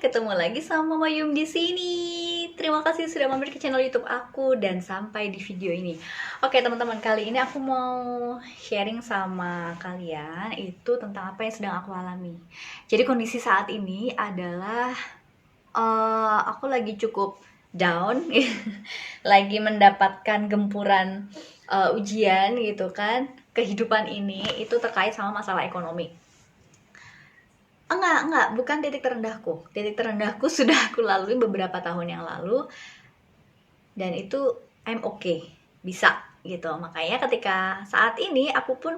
ketemu lagi sama Mama Yum di sini. Terima kasih sudah mampir ke channel YouTube aku dan sampai di video ini. Oke, teman-teman, kali ini aku mau sharing sama kalian itu tentang apa yang sedang aku alami. Jadi kondisi saat ini adalah aku lagi cukup down, lagi mendapatkan gempuran ujian gitu kan. Kehidupan ini itu terkait sama masalah ekonomi. Enggak, bukan titik terendahku. Titik terendahku sudah aku lalui beberapa tahun yang lalu, dan itu I'm okay, bisa gitu. Makanya ketika saat ini aku pun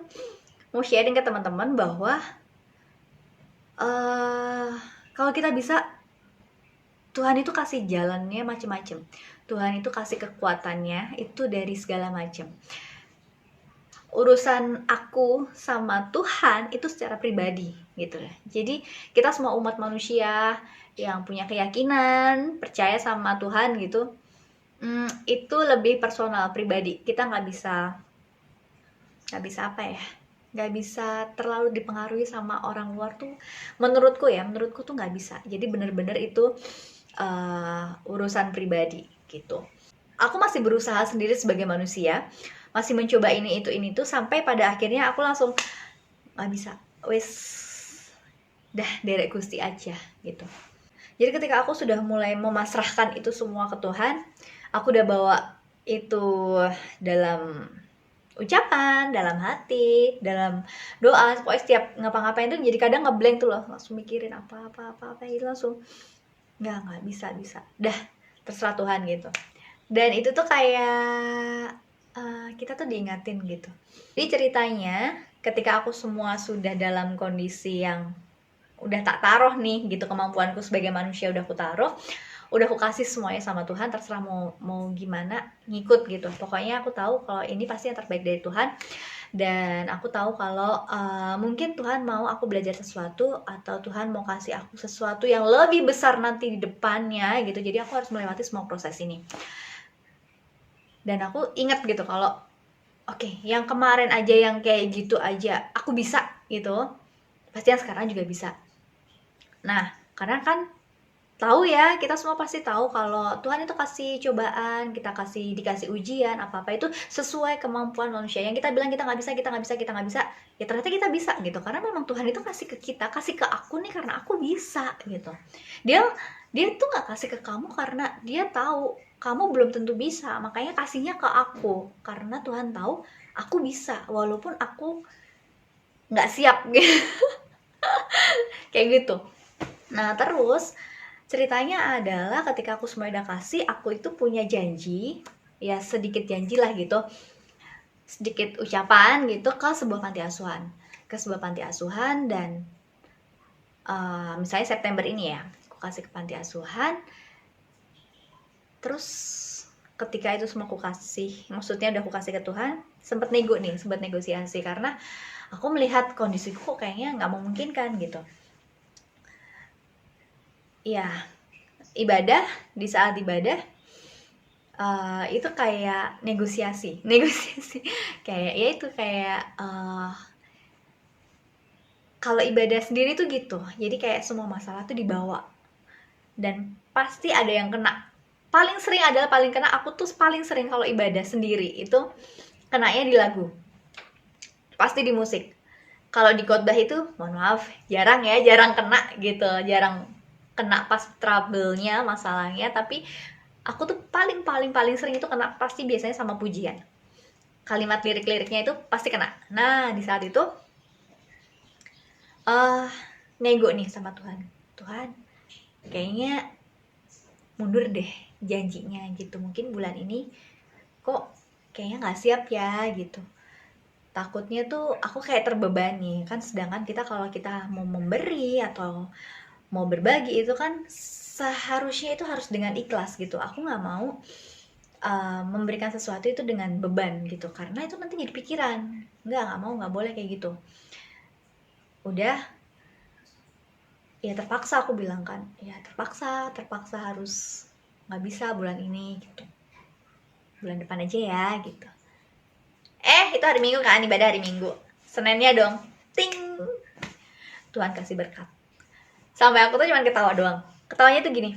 mau sharing ke teman-teman bahwa kalau kita bisa, Tuhan itu kasih jalannya macem-macem. Tuhan itu kasih kekuatannya itu dari segala macam. Urusan aku sama Tuhan itu secara pribadi gitu ya. Jadi kita semua umat manusia yang punya keyakinan, percaya sama Tuhan gitu, itu lebih personal, pribadi. Kita nggak bisa apa ya, nggak bisa terlalu dipengaruhi sama orang luar tuh. Menurutku tuh nggak bisa. Jadi bener-bener itu urusan pribadi gitu. Aku masih berusaha sendiri sebagai manusia, masih mencoba ini tuh, sampai pada akhirnya aku langsung nggak bisa, wes dah derek Gusti aja gitu. Jadi ketika aku sudah mulai memasrahkan itu semua ke Tuhan, aku udah bawa itu dalam ucapan, dalam hati, dalam doa. Pokoknya setiap ngapa-ngapain tuh jadi kadang ngeblank tuh loh, langsung mikirin apa gitu, langsung nggak bisa dah terserah Tuhan gitu. Dan itu tuh kayak kita tuh diingatin gitu. Jadi ceritanya ketika aku semua sudah dalam kondisi yang udah tak taruh nih gitu, kemampuanku sebagai manusia udah aku taruh, udah aku kasih semuanya sama Tuhan, terserah mau gimana, ngikut gitu. Pokoknya aku tahu kalau ini pasti yang terbaik dari Tuhan, dan aku tahu kalau mungkin Tuhan mau aku belajar sesuatu, atau Tuhan mau kasih aku sesuatu yang lebih besar nanti di depannya gitu. Jadi aku harus melewati semua proses ini. Dan aku ingat gitu kalau oke, yang kemarin aja yang kayak gitu aja aku bisa gitu, pasti yang sekarang juga bisa. Nah, karena kan tahu ya, kita semua pasti tahu kalau Tuhan itu kasih cobaan, dikasih ujian, apa-apa itu sesuai kemampuan manusia. Yang kita bilang kita nggak bisa, ya ternyata kita bisa gitu. Karena memang Tuhan itu kasih ke kita, kasih ke aku nih karena aku bisa gitu. Dia tuh nggak kasih ke kamu karena dia tahu kamu belum tentu bisa, makanya kasihnya ke aku karena Tuhan tahu aku bisa walaupun aku nggak siap gitu. Kayak gitu. Nah terus ceritanya adalah ketika aku semua udah kasih, aku itu punya janji, ya sedikit janji lah gitu, sedikit ucapan gitu ke sebuah panti asuhan. Dan misalnya September ini ya, aku kasih ke panti asuhan. Terus ketika itu semua aku kasih, maksudnya udah aku kasih ke Tuhan, sempat negosiasi karena aku melihat kondisiku kok kayaknya nggak memungkinkan gitu. Ya, di saat ibadah itu kayak negosiasi kayak ya itu kayak kalau ibadah sendiri tuh gitu. Jadi kayak semua masalah tuh dibawa dan pasti ada yang kena. Paling kena aku tuh paling sering kalau ibadah sendiri itu kenanya di lagu, pasti di musik. Kalau di khotbah itu mohon maaf jarang kena gitu, jarang kena pas trouble-nya, masalahnya. Tapi aku tuh paling sering itu kena pasti biasanya sama pujian, kalimat lirik-liriknya itu pasti kena. Nah di saat itu nego nih sama Tuhan kayaknya mundur deh janjinya gitu, mungkin bulan ini kok kayaknya nggak siap ya gitu. Takutnya tuh aku kayak terbebani kan, sedangkan kita kalau kita mau memberi atau mau berbagi itu kan seharusnya itu harus dengan ikhlas gitu. Aku nggak mau memberikan sesuatu itu dengan beban gitu, karena itu nanti jadi pikiran. Nggak boleh kayak gitu. Udah ya terpaksa aku bilang kan, ya terpaksa harus nggak bisa bulan ini gitu, bulan depan aja ya gitu. Itu hari Minggu kan, ibadah hari Minggu, Seninnya dong ting Tuhan kasih berkat, sampai aku tuh cuma ketawa doang. Ketawanya tuh gini,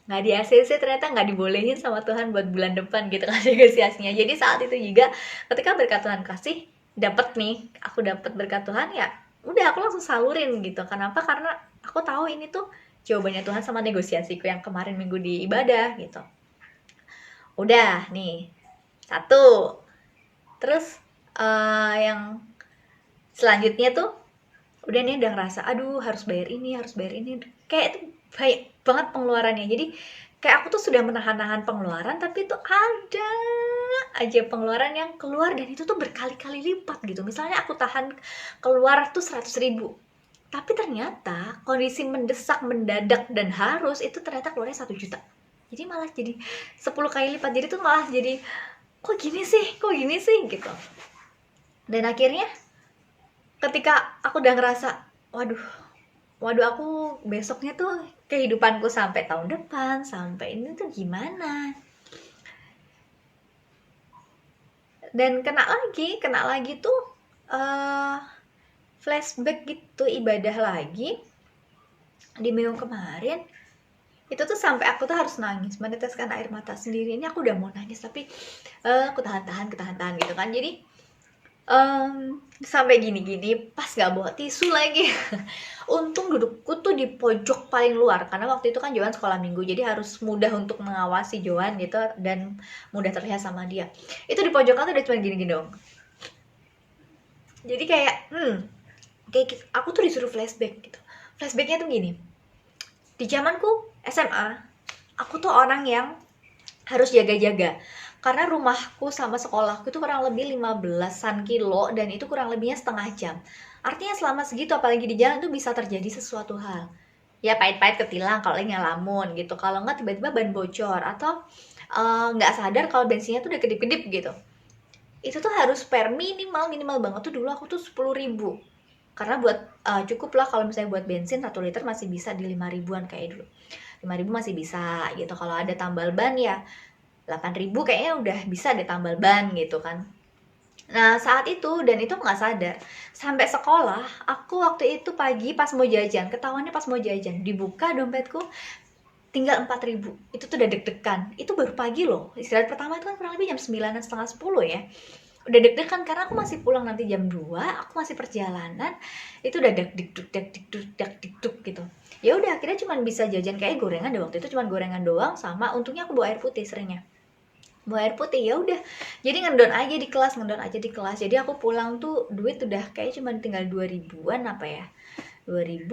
nggak di ACC, ternyata nggak dibolehin sama Tuhan buat bulan depan gitu kan negosiasinya. Jadi saat itu juga ketika berkat Tuhan kasih dapat nih, aku dapat berkat Tuhan, ya udah aku langsung salurin gitu. Kenapa? Karena aku tahu ini tuh jawabannya Tuhan sama negosiasiku yang kemarin minggu di ibadah gitu. Udah nih, satu. Terus yang selanjutnya tuh udah nih, udah ngerasa aduh harus bayar ini, kayak itu banyak banget pengeluarannya. Jadi kayak aku tuh sudah menahan-nahan pengeluaran, tapi itu ada aja pengeluaran yang keluar, dan itu tuh berkali-kali lipat gitu. Misalnya aku tahan keluar tuh 100.000, tapi ternyata kondisi mendesak, mendadak, dan harus itu ternyata keluarnya 1 juta. Jadi malah jadi 10 kali lipat. Jadi tuh malah jadi kok gini sih gitu. Dan akhirnya ketika aku udah ngerasa waduh aku besoknya tuh kehidupanku sampai tahun depan, sampai ini tuh gimana, dan kena lagi tuh flashback gitu, ibadah lagi di minggu kemarin itu tuh sampai aku tuh harus nangis, meneteskan air mata sendiri. Ini aku udah mau nangis tapi aku tahan gitu kan. Jadi sampai gini pas gak bawa tisu lagi. Untung dudukku tuh di pojok paling luar, karena waktu itu kan Johan sekolah minggu, jadi harus mudah untuk mengawasi Johan gitu, dan mudah terlihat sama dia. Itu di pojokan tuh udah cuma gini dong. Jadi kayak kayak aku tuh disuruh flashback gitu. Flashbacknya tuh gini, di zamanku SMA aku tuh orang yang harus jaga-jaga, karena rumahku sama sekolahku itu kurang lebih 15-an kilo, dan itu kurang lebihnya setengah jam. Artinya selama segitu, apalagi di jalan tuh bisa terjadi sesuatu hal. Ya pahit-pahit ketilang kalau lagi ngelamun gitu, kalau nggak tiba-tiba ban bocor, atau nggak sadar kalau bensinnya tuh udah kedip-kedip gitu. Itu tuh harus spare minimal banget tuh dulu aku tuh 10.000. Karena buat cukup lah kalau misalnya buat bensin 1 liter masih bisa di 5.000-an kayak dulu. 5.000 masih bisa gitu. Kalau ada tambal ban ya 8.000 kayaknya udah bisa deh tambal ban gitu kan. Nah saat itu, dan itu nggak sadar, sampai sekolah aku waktu itu pagi pas mau jajan, ketahuannya pas mau jajan, dibuka dompetku tinggal 4.000. Itu tuh udah deg-degan. Itu baru pagi loh. Istirahat pertama itu kan kurang lebih jam 9-an, setengah 10 ya. Udah deg-degan karena aku masih pulang nanti jam 2, aku masih perjalanan. Itu udah deg-deg gitu. Ya udah akhirnya cuma bisa jajan kayak gorengan deh, waktu itu cuma gorengan doang, sama untungnya aku bawa air putih seringnya. Bawa air putih, ya udah. Jadi ngendon aja di kelas. Jadi aku pulang tuh duit udah kayak cuma tinggal 2.000-an apa ya. 2.000.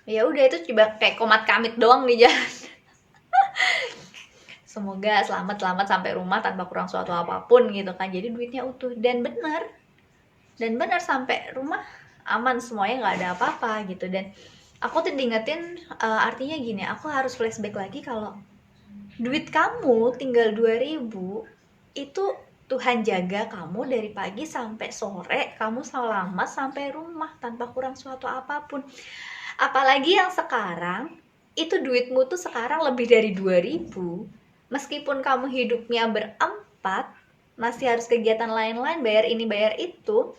Ya udah itu coba kayak komat kamit doang di jalan. Semoga selamat sampai rumah tanpa kurang suatu apapun gitu kan. Jadi duitnya utuh, dan benar sampai rumah aman semuanya, nggak ada apa-apa gitu. Dan aku tuh diingetin artinya gini, aku harus flashback lagi kalau duit kamu tinggal 2.000 itu Tuhan jaga kamu dari pagi sampai sore, kamu selamat sampai rumah tanpa kurang suatu apapun. Apalagi yang sekarang itu duitmu tuh sekarang lebih dari 2.000, meskipun kamu hidupnya berempat, masih harus kegiatan lain-lain, bayar ini bayar itu,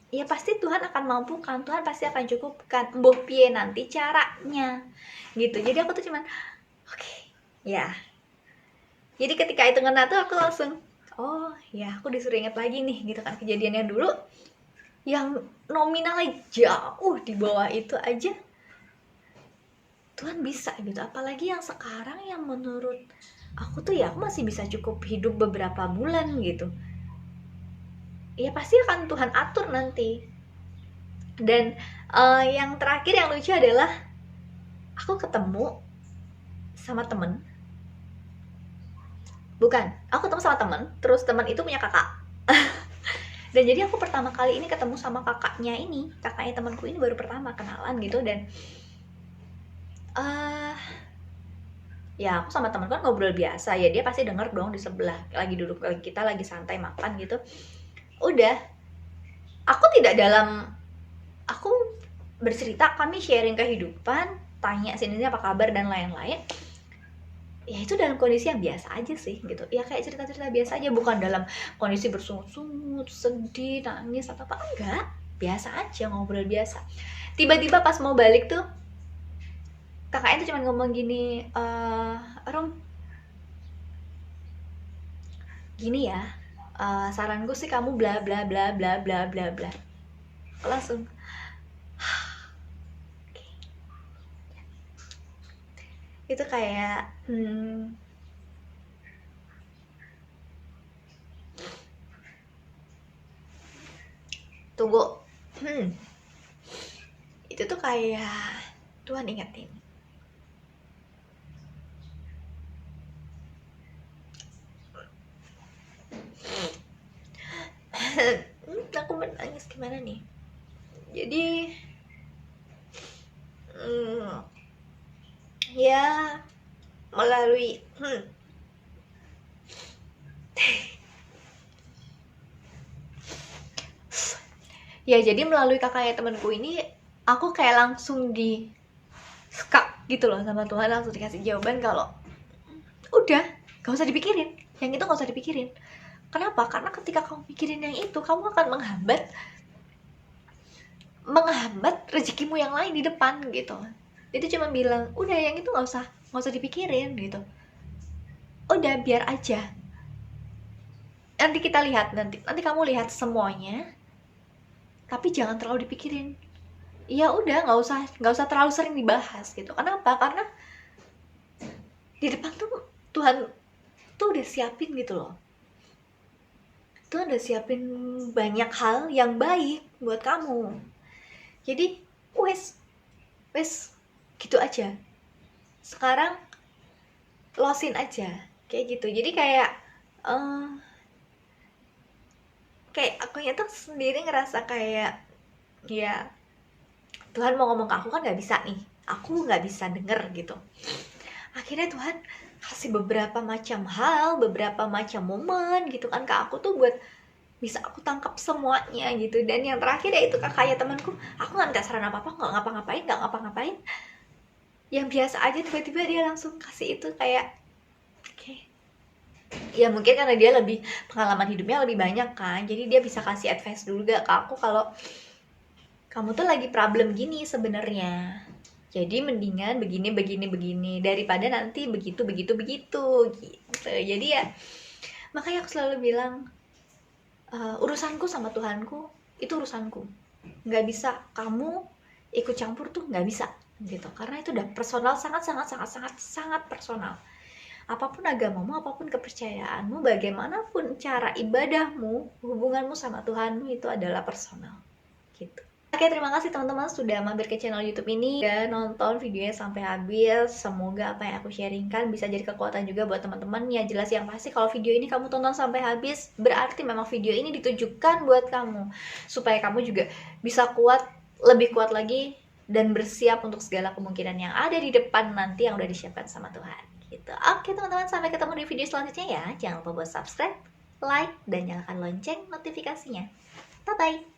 ya pasti Tuhan akan mampukan, Tuhan pasti akan cukupkan, mbuh piye nanti caranya gitu. Jadi aku tuh cuman oke, ya. Jadi ketika itu ngena tuh aku langsung oh ya, aku disuruh inget lagi nih gitu kan, kejadian yang dulu yang nominalnya jauh di bawah itu aja Tuhan bisa gitu. Apalagi yang sekarang yang menurut aku tuh ya aku masih bisa cukup hidup beberapa bulan gitu. Ya pasti akan Tuhan atur nanti. Dan yang terakhir yang lucu adalah aku ketemu sama temen. Aku ketemu sama temen, terus temen itu punya kakak. Dan jadi aku pertama kali ini ketemu sama kakaknya temanku ini, baru pertama kenalan gitu. Dan ya aku sama temen kan ngobrol biasa, ya dia pasti denger dong di sebelah lagi duduk, kita lagi santai makan gitu. Udah, aku bercerita, kami sharing kehidupan, tanya sini apa kabar dan lain-lain. Ya itu dalam kondisi yang biasa aja sih gitu. Ya kayak cerita-cerita biasa aja, bukan dalam kondisi bersungut-sungut, sedih, nangis atau apa, enggak. Biasa aja, ngobrol biasa. Tiba-tiba pas mau balik tuh kakaknya tuh cuma ngomong gini, Rum, gini ya, saranku sih kamu bla bla bla bla bla bla bla. Aku langsung itu kayak tunggu, itu tuh kayak Tuhan ingetin, aku menangis gimana nih. Jadi ya melalui ya jadi melalui kakaknya temanku ini aku kayak langsung di skak gitu loh sama Tuhan, langsung dikasih jawaban kalau udah gak usah dipikirin, yang itu gak usah dipikirin. Kenapa? Karena ketika kamu pikirin yang itu, kamu akan menghambat rezekimu yang lain di depan gitu. Itu cuma bilang udah yang itu nggak usah dipikirin gitu, udah biar aja, nanti kita lihat, nanti kamu lihat semuanya, tapi jangan terlalu dipikirin. Ya udah, nggak usah terlalu sering dibahas gitu. Kenapa? Karena di depan tuh Tuhan tuh udah siapin gitu loh. Tuhan udah siapin banyak hal yang baik buat kamu. Jadi wes gitu aja. Sekarang losin aja kayak gitu. Jadi kayak akunya tuh sendiri ngerasa kayak ya Tuhan mau ngomong ke aku kan nggak bisa nih, aku nggak bisa denger gitu. Akhirnya Tuhan kasih beberapa macam hal, beberapa macam momen gitu kan ke aku tuh buat bisa aku tangkap semuanya gitu. Dan yang terakhir ya itu kakaknya temanku, aku nggak minta saran apa-apa, nggak ngapa-ngapain, yang biasa aja tiba-tiba dia langsung kasih itu kayak ya mungkin karena dia lebih pengalaman hidupnya lebih banyak kan, jadi dia bisa kasih advice dulu gak ke aku kalau kamu tuh lagi problem gini sebenarnya, jadi mendingan begini daripada nanti begitu gitu. Jadi ya makanya aku selalu bilang urusanku sama Tuhanku itu urusanku, nggak bisa kamu ikut campur tuh, nggak bisa gitu, karena itu udah personal, sangat personal. Apapun agamamu, apapun kepercayaanmu, bagaimanapun cara ibadahmu, hubunganmu sama Tuhanmu itu adalah personal gitu. Oke, terima kasih teman-teman sudah mampir ke channel YouTube ini dan nonton videonya sampai habis. Semoga apa yang aku sharingkan bisa jadi kekuatan juga buat teman-teman. Ya jelas yang pasti kalau video ini kamu tonton sampai habis, berarti memang video ini ditujukan buat kamu supaya kamu juga bisa kuat, lebih kuat lagi, dan bersiap untuk segala kemungkinan yang ada di depan nanti yang udah disiapkan sama Tuhan gitu. Oke teman-teman, sampai ketemu di video selanjutnya ya. Jangan lupa buat subscribe, like, dan nyalakan lonceng notifikasinya. Bye bye.